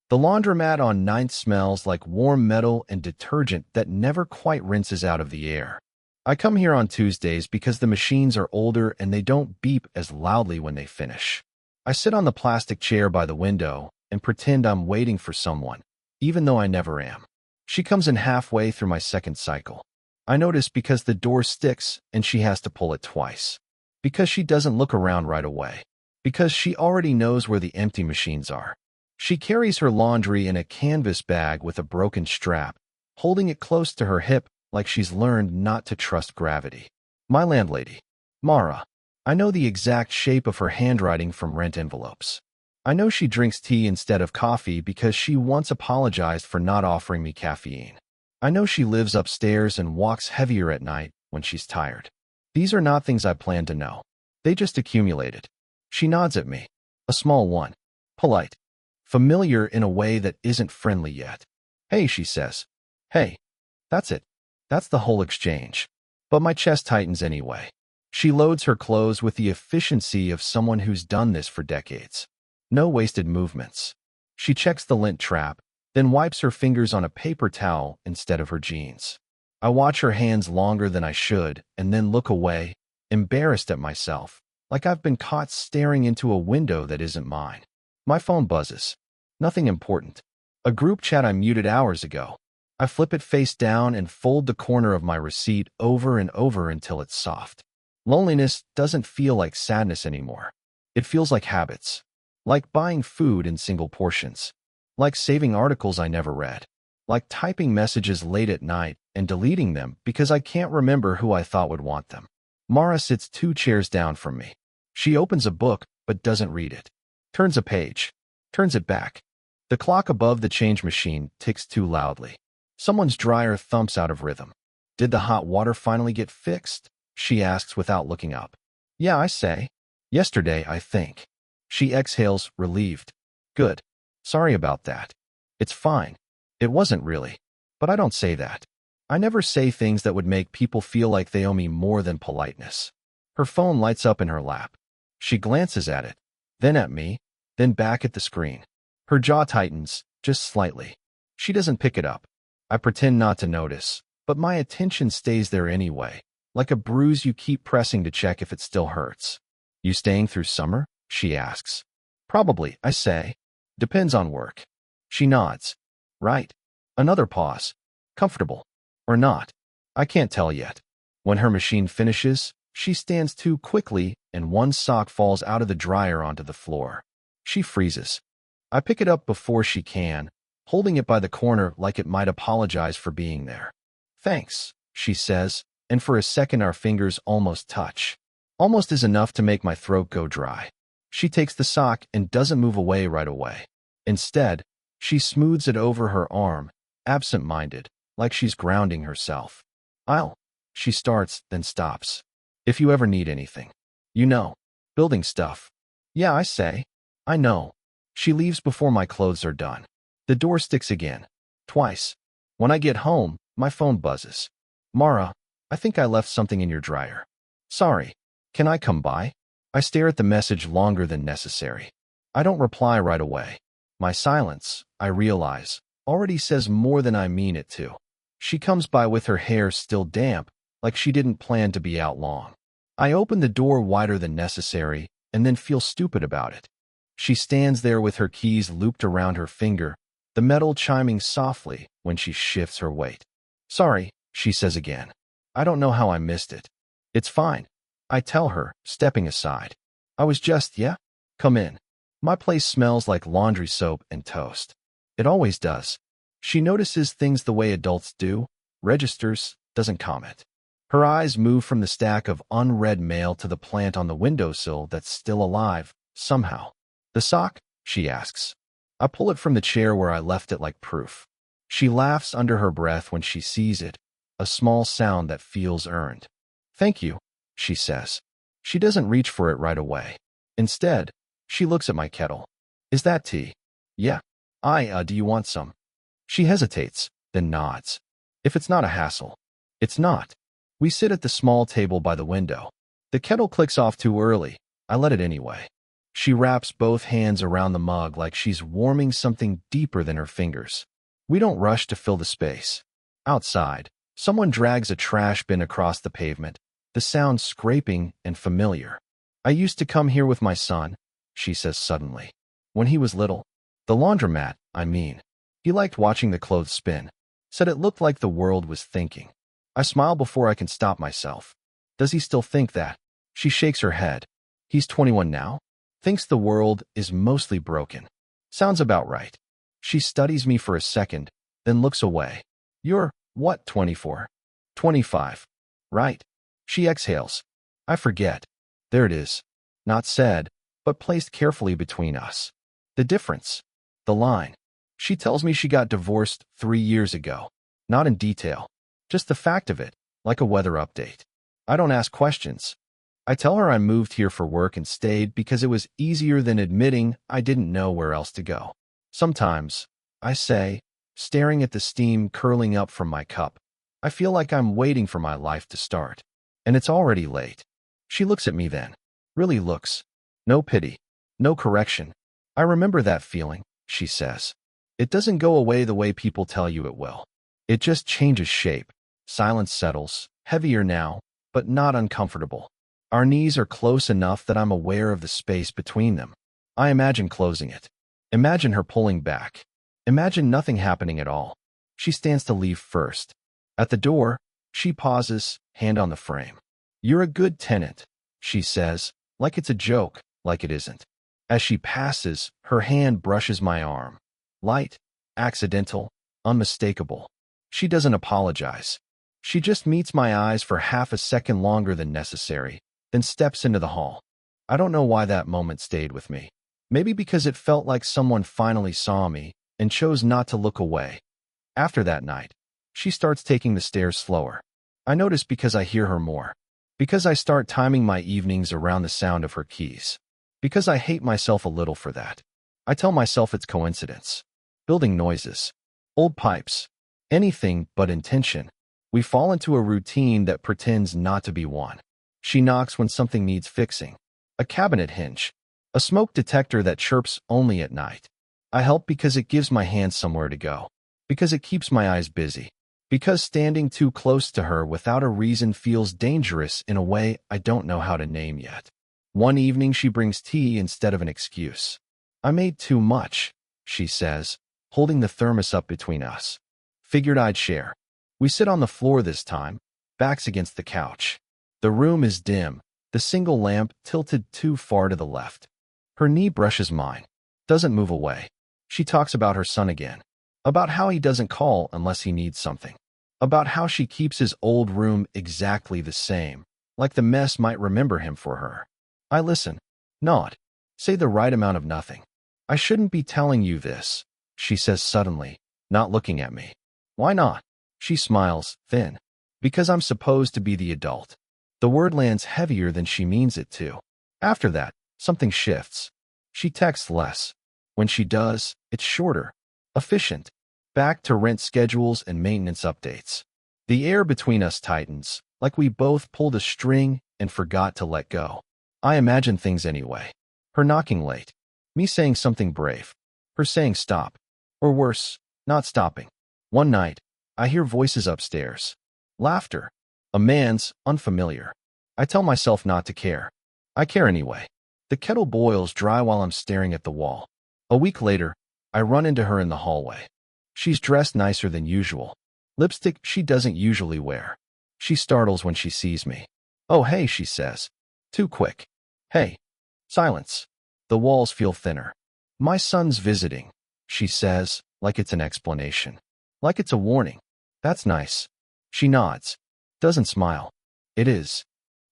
The laundromat on Ninth smells like warm metal and detergent that never quite rinses out of the air. I come here on Tuesdays because the machines are older and they don't beep as loudly when they finish. I sit on the plastic chair by the window and pretend I'm waiting for someone, even though I never am. She comes in halfway through my second cycle. I notice because the door sticks and she has to pull it twice. Because she doesn't look around right away. Because she already knows where the empty machines are. She carries her laundry in a canvas bag with a broken strap, holding it close to her hip like she's learned not to trust gravity. My landlady, Mara. I know the exact shape of her handwriting from rent envelopes. I know she drinks tea instead of coffee because she once apologized for not offering me caffeine. I know she lives upstairs and walks heavier at night when she's tired. These are not things I planned to know. They just accumulated. She nods at me. A small one. Polite. Familiar in a way that isn't friendly yet. Hey, she says. Hey. That's it. That's the whole exchange. But my chest tightens anyway. She loads her clothes with the efficiency of someone who's done this for decades. No wasted movements. She checks the lint trap, then wipes her fingers on a paper towel instead of her jeans. I watch her hands longer than I should and then look away, embarrassed at myself, like I've been caught staring into a window that isn't mine. My phone buzzes. Nothing important. A group chat I muted hours ago. I flip it face down and fold the corner of my receipt over and over until it's soft. Loneliness doesn't feel like sadness anymore. It feels like habits. Like buying food in single portions. Like saving articles I never read. Like typing messages late at night and deleting them because I can't remember who I thought would want them. Mara sits 2 chairs down from me. She opens a book but doesn't read it. Turns a page. Turns it back. The clock above the change machine ticks too loudly. Someone's dryer thumps out of rhythm. Did the hot water finally get fixed? She asks without looking up. Yeah, I say. Yesterday, I think. She exhales, relieved. Good. Sorry about that. It's fine. It wasn't really. But I don't say that. I never say things that would make people feel like they owe me more than politeness. Her phone lights up in her lap. She glances at it, then at me, then back at the screen. Her jaw tightens, just slightly. She doesn't pick it up. I pretend not to notice, but my attention stays there anyway, like a bruise you keep pressing to check if it still hurts. You staying through summer? She asks. Probably, I say. Depends on work. She nods. Right. Another pause. Comfortable. Or not. I can't tell yet. When her machine finishes, she stands too quickly and one sock falls out of the dryer onto the floor. She freezes. I pick it up before she can, holding it by the corner like it might apologize for being there. Thanks, she says, and for a second our fingers almost touch. Almost is enough to make my throat go dry. She takes the sock and doesn't move away right away. Instead, she smooths it over her arm, absent-minded, like she's grounding herself. She starts, then stops. If you ever need anything. You know. Building stuff. Yeah, I say. I know. She leaves before my clothes are done. The door sticks again. Twice. When I get home, my phone buzzes. Mara, I think I left something in your dryer. Sorry. Can I come by? I stare at the message longer than necessary. I don't reply right away. My silence, I realize, already says more than I mean it to. She comes by with her hair still damp, like she didn't plan to be out long. I open the door wider than necessary and then feel stupid about it. She stands there with her keys looped around her finger, the metal chiming softly when she shifts her weight. Sorry, she says again. I don't know how I missed it. It's fine. I tell her, stepping aside. I was just, yeah? Come in. My place smells like laundry soap and toast. It always does. She notices things the way adults do, registers, doesn't comment. Her eyes move from the stack of unread mail to the plant on the windowsill that's still alive, somehow. The sock? She asks. I pull it from the chair where I left it like proof. She laughs under her breath when she sees it, a small sound that feels earned. Thank you, she says. She doesn't reach for it right away. Instead, she looks at my kettle. Is that tea? Yeah. Do you want some? She hesitates, then nods. If it's not a hassle. It's not. We sit at the small table by the window. The kettle clicks off too early. I let it anyway. She wraps both hands around the mug like she's warming something deeper than her fingers. We don't rush to fill the space. Outside, someone drags a trash bin across the pavement, the sound scraping and familiar. I used to come here with my son, she says suddenly. When he was little. The laundromat, I mean. He liked watching the clothes spin. Said it looked like the world was thinking. I smile before I can stop myself. Does he still think that? She shakes her head. He's 21 now? Thinks the world is mostly broken. Sounds about right. She studies me for a second, then looks away. You're, what, 24? 25. Right. She exhales. I forget. There it is. Not said, but placed carefully between us. The difference. The line. She tells me she got divorced 3 years ago. Not in detail. Just the fact of it, like a weather update. I don't ask questions. I tell her I moved here for work and stayed because it was easier than admitting I didn't know where else to go. Sometimes, I say, staring at the steam curling up from my cup, I feel like I'm waiting for my life to start. And it's already late. She looks at me then. Really looks. No pity. No correction. I remember that feeling, she says. It doesn't go away the way people tell you it will. It just changes shape. Silence settles, heavier now, but not uncomfortable. Our knees are close enough that I'm aware of the space between them. I imagine closing it. Imagine her pulling back. Imagine nothing happening at all. She stands to leave first. At the door, she pauses, hand on the frame. You're a good tenant, she says, like it's a joke, like it isn't. As she passes, her hand brushes my arm. Light, accidental, unmistakable. She doesn't apologize. She just meets my eyes for half a second longer than necessary, then steps into the hall. I don't know why that moment stayed with me. Maybe because it felt like someone finally saw me and chose not to look away. After that night, she starts taking the stairs slower. I notice because I hear her more. Because I start timing my evenings around the sound of her keys. Because I hate myself a little for that. I tell myself it's coincidence. Building noises. Old pipes. Anything but intention. We fall into a routine that pretends not to be one. She knocks when something needs fixing. A cabinet hinge. A smoke detector that chirps only at night. I help because it gives my hands somewhere to go. Because it keeps my eyes busy. Because standing too close to her without a reason feels dangerous in a way I don't know how to name yet. One evening she brings tea instead of an excuse. I made too much, she says, holding the thermos up between us. Figured I'd share. We sit on the floor this time, backs against the couch. The room is dim, the single lamp tilted too far to the left. Her knee brushes mine. Doesn't move away. She talks about her son again. About how he doesn't call unless he needs something. About how she keeps his old room exactly the same, like the mess might remember him for her. I listen. Nod. Say the right amount of nothing. I shouldn't be telling you this, she says suddenly, not looking at me. Why not? She smiles, thin. Because I'm supposed to be the adult. The word lands heavier than she means it to. After that, something shifts. She texts less. When she does, it's shorter. Efficient. Back to rent schedules and maintenance updates. The air between us tightens, like we both pulled a string and forgot to let go. I imagine things anyway. Her knocking late. Me saying something brave. Her saying stop. Or worse, not stopping. One night, I hear voices upstairs. Laughter. A man's, unfamiliar. I tell myself not to care. I care anyway. The kettle boils dry while I'm staring at the wall. A week later, I run into her in the hallway. She's dressed nicer than usual. Lipstick she doesn't usually wear. She startles when she sees me. Oh hey, she says. Too quick. Hey. Silence. The walls feel thinner. My son's visiting, she says, like it's an explanation. Like it's a warning. That's nice. She nods. Doesn't smile. It is.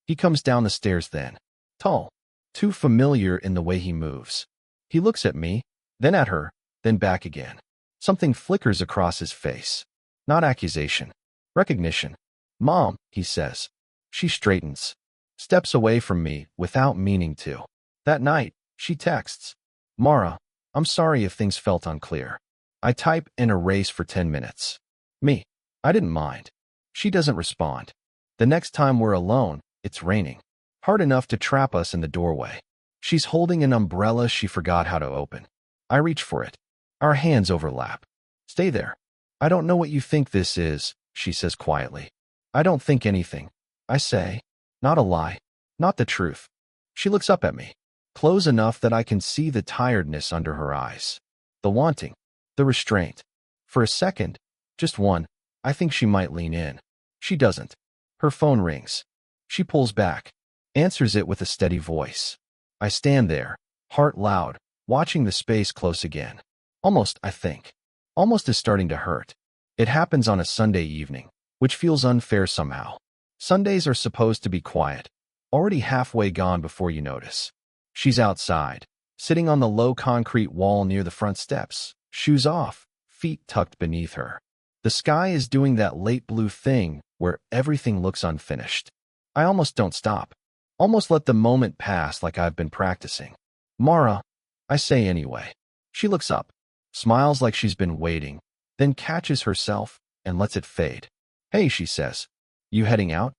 He comes down the stairs then. Tall. Too familiar in the way he moves. He looks at me, then at her, then back again. Something flickers across his face. Not accusation. Recognition. Mom, he says. She straightens. Steps away from me without meaning to. That night, she texts. Mara, I'm sorry if things felt unclear. I type and erase for 10 minutes. Me. I didn't mind. She doesn't respond. The next time we're alone, it's raining. Hard enough to trap us in the doorway. She's holding an umbrella she forgot how to open. I reach for it. Our hands overlap. Stay there. I don't know what you think this is, she says quietly. I don't think anything. I say, not a lie, not the truth. She looks up at me, close enough that I can see the tiredness under her eyes. The wanting, the restraint. For a second, just one, I think she might lean in. She doesn't. Her phone rings. She pulls back, answers it with a steady voice. I stand there, heart loud, watching the space close again. Almost, I think. Almost is starting to hurt. It happens on a Sunday evening, which feels unfair somehow. Sundays are supposed to be quiet, already halfway gone before you notice. She's outside, sitting on the low concrete wall near the front steps, shoes off, feet tucked beneath her. The sky is doing that late blue thing where everything looks unfinished. I almost don't stop. Almost let the moment pass like I've been practicing. Mara, I say anyway. She looks up, smiles like she's been waiting, then catches herself and lets it fade. Hey, she says. You heading out?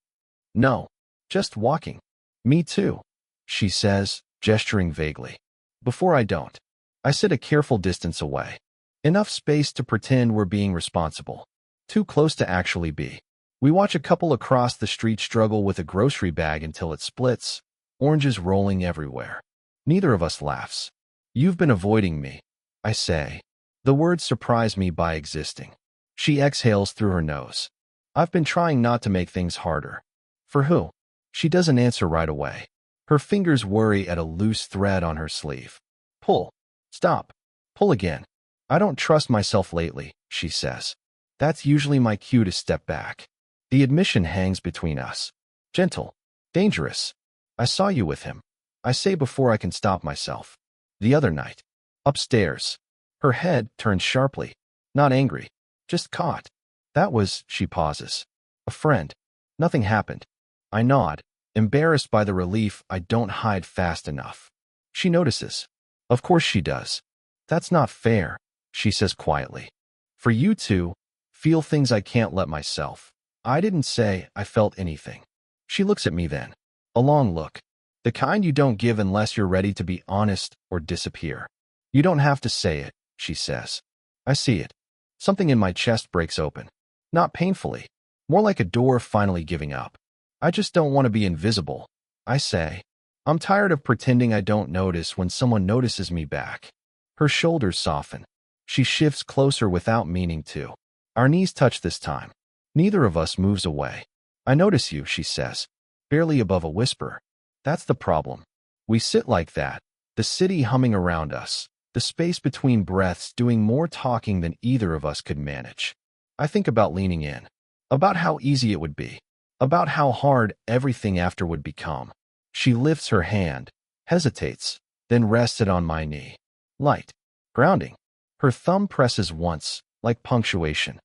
No, just walking. Me too, she says, gesturing vaguely. Before I don't. I sit a careful distance away. Enough space to pretend we're being responsible. Too close to actually be. We watch a couple across the street struggle with a grocery bag until it splits, oranges rolling everywhere. Neither of us laughs. You've been avoiding me, I say. The words surprise me by existing. She exhales through her nose. I've been trying not to make things harder. For who? She doesn't answer right away. Her fingers worry at a loose thread on her sleeve. Pull. Stop. Pull again. I don't trust myself lately, she says. That's usually my cue to step back. The admission hangs between us. Gentle. Dangerous. I saw you with him. I say before I can stop myself. The other night. Upstairs. Her head turns sharply. Not angry. Just caught. That was, she pauses. A friend. Nothing happened. I nod, embarrassed by the relief I don't hide fast enough. She notices. Of course she does. That's not fair, she says quietly. For you to feel things I can't let myself. I didn't say I felt anything. She looks at me then. A long look. The kind you don't give unless you're ready to be honest or disappear. You don't have to say it, she says. I see it. Something in my chest breaks open. Not painfully. More like a door finally giving up. I just don't want to be invisible, I say. I'm tired of pretending I don't notice when someone notices me back. Her shoulders soften. She shifts closer without meaning to. Our knees touch this time. Neither of us moves away. I notice you, she says, barely above a whisper. That's the problem. We sit like that, the city humming around us, the space between breaths doing more talking than either of us could manage. I think about leaning in, about how easy it would be, about how hard everything after would become. She lifts her hand, hesitates, then rests it on my knee. Light. Grounding. Her thumb presses once, like punctuation.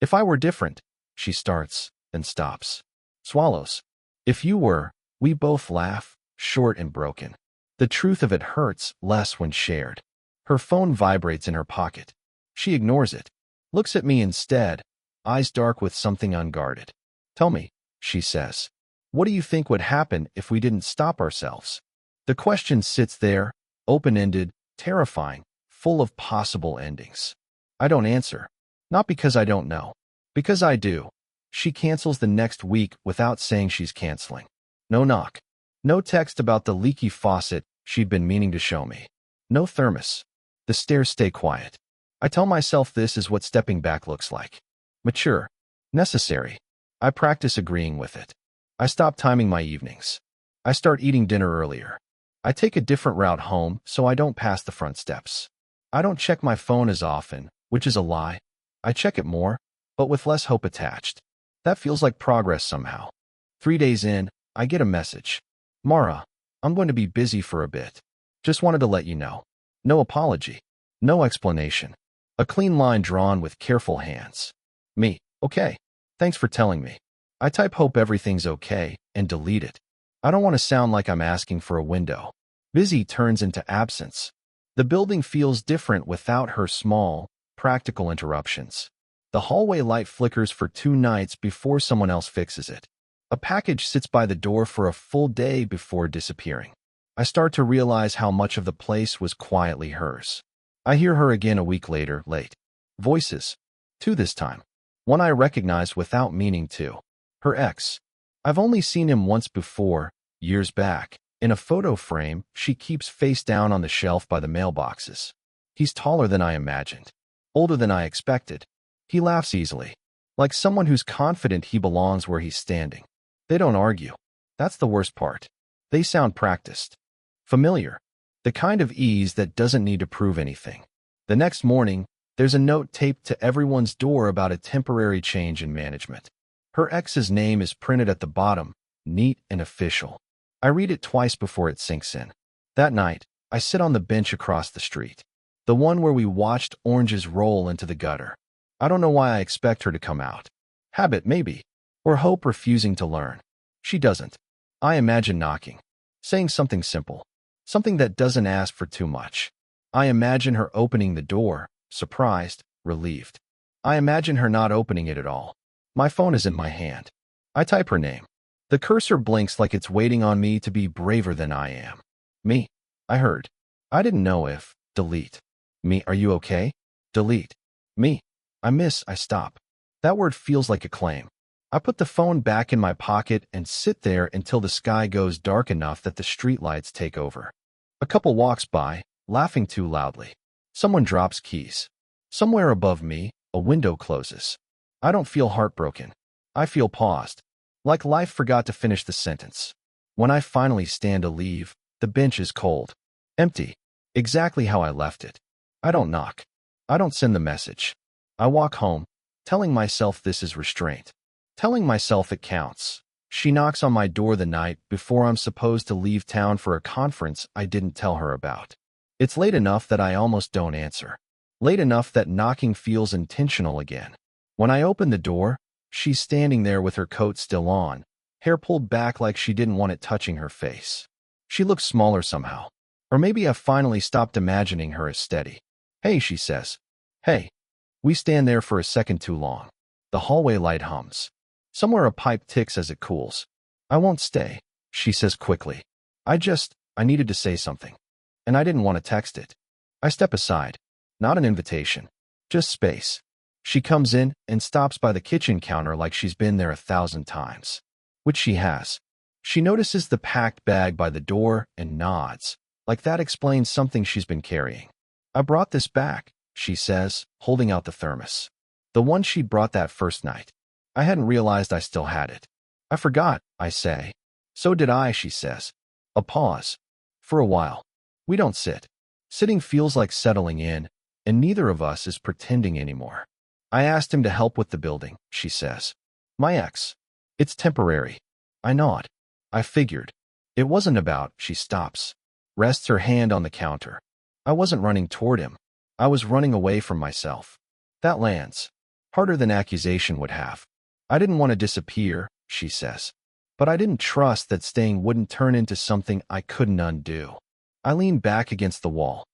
If I were different, she starts, then stops. Swallows. If you were, we both laugh, short and broken. The truth of it hurts less when shared. Her phone vibrates in her pocket. She ignores it, looks at me instead, eyes dark with something unguarded. Tell me, she says. What do you think would happen if we didn't stop ourselves? The question sits there, open-ended, terrifying, full of possible endings. I don't answer. Not because I don't know. Because I do. She cancels the next week without saying she's canceling. No knock. No text about the leaky faucet she'd been meaning to show me. No thermos. The stairs stay quiet. I tell myself this is what stepping back looks like. Mature. Necessary. I practice agreeing with it. I stop timing my evenings. I start eating dinner earlier. I take a different route home so I don't pass the front steps. I don't check my phone as often, which is a lie. I check it more, but with less hope attached. That feels like progress somehow. 3 days in, I get a message. Mara, I'm going to be busy for a bit. Just wanted to let you know. No apology. No explanation. A clean line drawn with careful hands. Me, okay. Thanks for telling me. I type hope everything's okay and delete it. I don't want to sound like I'm asking for a window. Busy turns into absence. The building feels different without her small, practical interruptions. The hallway light flickers for 2 nights before someone else fixes it. A package sits by the door for a full day before disappearing. I start to realize how much of the place was quietly hers. I hear her again a week later, late. Voices. Two this time. One I recognized without meaning to. Her ex. I've only seen him once before, years back, in a photo frame she keeps face down on the shelf by the mailboxes. He's taller than I imagined. Older than I expected. He laughs easily. Like someone who's confident he belongs where he's standing. They don't argue. That's the worst part. They sound practiced. Familiar. The kind of ease that doesn't need to prove anything. The next morning, there's a note taped to everyone's door about a temporary change in management. Her ex's name is printed at the bottom, neat and official. I read it twice before it sinks in. That night, I sit on the bench across the street. The one where we watched oranges roll into the gutter. I don't know why I expect her to come out. Habit, maybe. Or hope refusing to learn. She doesn't. I imagine knocking. Saying something simple. Something that doesn't ask for too much. I imagine her opening the door, surprised, relieved. I imagine her not opening it at all. My phone is in my hand. I type her name. The cursor blinks like it's waiting on me to be braver than I am. Me. I heard. I didn't know if. Delete. Me, are you okay? Delete. Me. I stop. That word feels like a claim. I put the phone back in my pocket and sit there until the sky goes dark enough that the streetlights take over. A couple walks by, laughing too loudly. Someone drops keys. Somewhere above me, a window closes. I don't feel heartbroken. I feel paused. Like life forgot to finish the sentence. When I finally stand to leave, the bench is cold. Empty. Exactly how I left it. I don't knock. I don't send the message. I walk home, telling myself this is restraint. Telling myself it counts. She knocks on my door the night before I'm supposed to leave town for a conference I didn't tell her about. It's late enough that I almost don't answer. Late enough that knocking feels intentional again. When I open the door, she's standing there with her coat still on, hair pulled back like she didn't want it touching her face. She looks smaller somehow. Or maybe I've finally stopped imagining her as steady. Hey, she says. Hey. We stand there for a second too long. The hallway light hums. Somewhere a pipe ticks as it cools. I won't stay, she says quickly. I needed to say something. And I didn't want to text it. I step aside. Not an invitation. Just space. She comes in and stops by the kitchen counter like she's been there 1,000 times. Which she has. She notices the packed bag by the door and nods. Like that explains something she's been carrying. I brought this back, she says, holding out the thermos. The one she'd brought that first night. I hadn't realized I still had it. I forgot, I say. So did I, she says. A pause. For a while. We don't sit. Sitting feels like settling in, and neither of us is pretending anymore. I asked him to help with the building, she says. My ex. It's temporary. I nod. I figured. It wasn't about, she stops. Rests her hand on the counter. I wasn't running toward him. I was running away from myself. That lands. Harder than accusation would have. I didn't want to disappear, she says. But I didn't trust that staying wouldn't turn into something I couldn't undo. I lean back against the wall.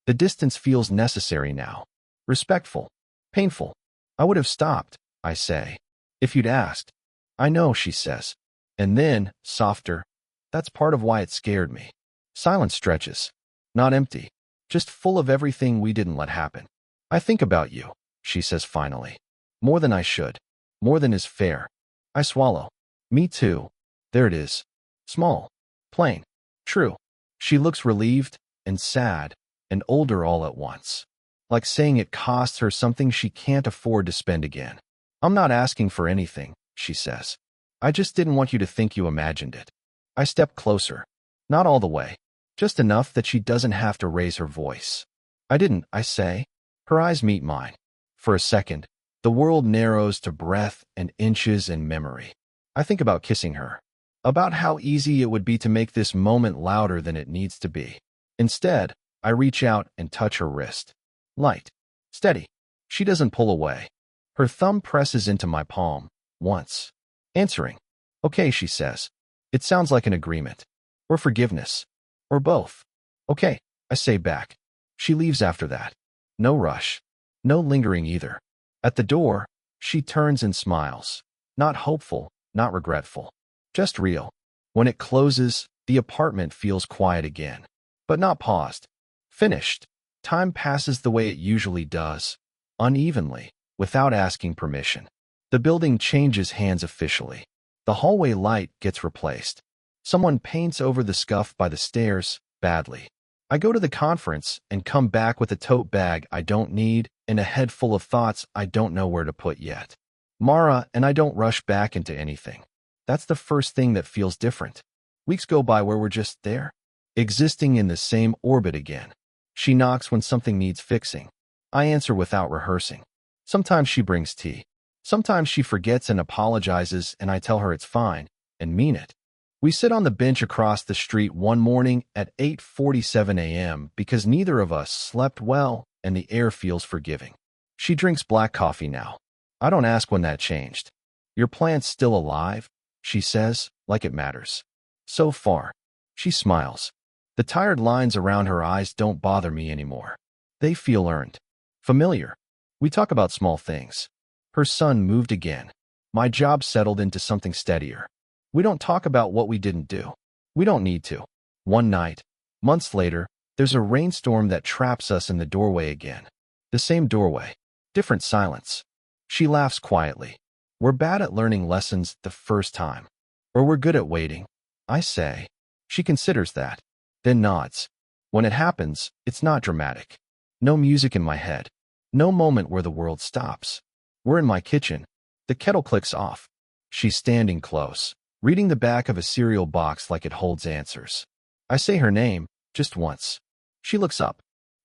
The distance feels necessary now. Respectful. Painful. I would have stopped, I say. If you'd asked. I know, she says. And then, softer. That's part of why it scared me. Silence stretches. Not empty. Just full of everything we didn't let happen. I think about you, she says finally. More than I should. More than is fair. I swallow. Me too. There it is. Small. Plain. True. She looks relieved and sad and older all at once. Like saying it costs her something she can't afford to spend again. I'm not asking for anything, she says. I just didn't want you to think you imagined it. I step closer. Not all the way. Just enough that she doesn't have to raise her voice. I didn't, I say. Her eyes meet mine. For a second, the world narrows to breath and inches and memory. I think about kissing her. About how easy it would be to make this moment louder than it needs to be. Instead, I reach out and touch her wrist. Light. Steady. She doesn't pull away. Her thumb presses into my palm. Once. Answering. Okay, she says. It sounds like an agreement. Or forgiveness. Or both. Okay, I say back. She leaves after that. No rush. No lingering either. At the door, she turns and smiles. Not hopeful, not regretful. Just real. When it closes, The apartment feels quiet again, but not paused. Finished. Time passes the way it usually does, unevenly, without asking permission. The building changes hands officially. The hallway light gets replaced. Someone paints over the scuff by the stairs, badly. I go to the conference and come back with a tote bag I don't need and a head full of thoughts I don't know where to put yet. Mara and I don't rush back into anything. That's the first thing that feels different. Weeks go by where we're just there, existing in the same orbit again. She knocks when something needs fixing. I answer without rehearsing. Sometimes she brings tea. Sometimes she forgets and apologizes, and I tell her it's fine, and mean it. We sit on the bench across the street one morning at 8:47 a.m. because neither of us slept well and the air feels forgiving. She drinks black coffee now. I don't ask when that changed. Your plant's still alive, she says, like it matters. So far. She smiles. The tired lines around her eyes don't bother me anymore. They feel earned. Familiar. We talk about small things. Her son moved again. My job settled into something steadier. We don't talk about what we didn't do. We don't need to. One night, months later, there's a rainstorm that traps us in the doorway again. The same doorway. Different silence. She laughs quietly. We're bad at learning lessons the first time. Or we're good at waiting. I say. She considers that. Then nods. When it happens, it's not dramatic. No music in my head. No moment where the world stops. We're in my kitchen. The kettle clicks off. She's standing close, reading the back of a cereal box like it holds answers. I say her name, just once. She looks up.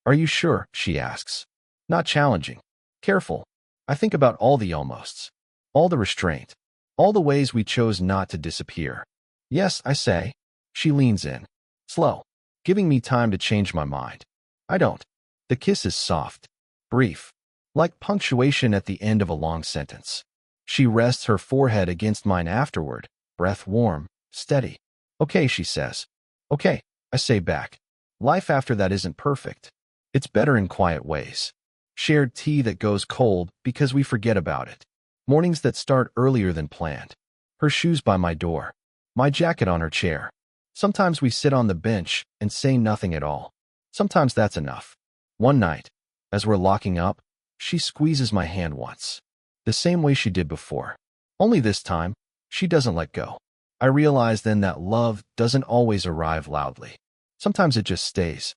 Are you sure? She asks. Not challenging. Careful. I think about all the almosts. All the restraint. All the ways we chose not to disappear. Yes, I say. She leans in. Slow. Giving me time to change my mind. I don't. The kiss is soft. Brief. Like punctuation at the end of a long sentence. She rests her forehead against mine afterward, breath warm, steady. Okay, she says. Okay, I say back. Life after that isn't perfect. It's better in quiet ways. Shared tea that goes cold because we forget about it. Mornings that start earlier than planned. Her shoes by my door. My jacket on her chair. Sometimes we sit on the bench and say nothing at all. Sometimes that's enough. One night, as we're locking up, she squeezes my hand once. The same way she did before. Only this time, she doesn't let go. I realize then that love doesn't always arrive loudly. Sometimes it just stays.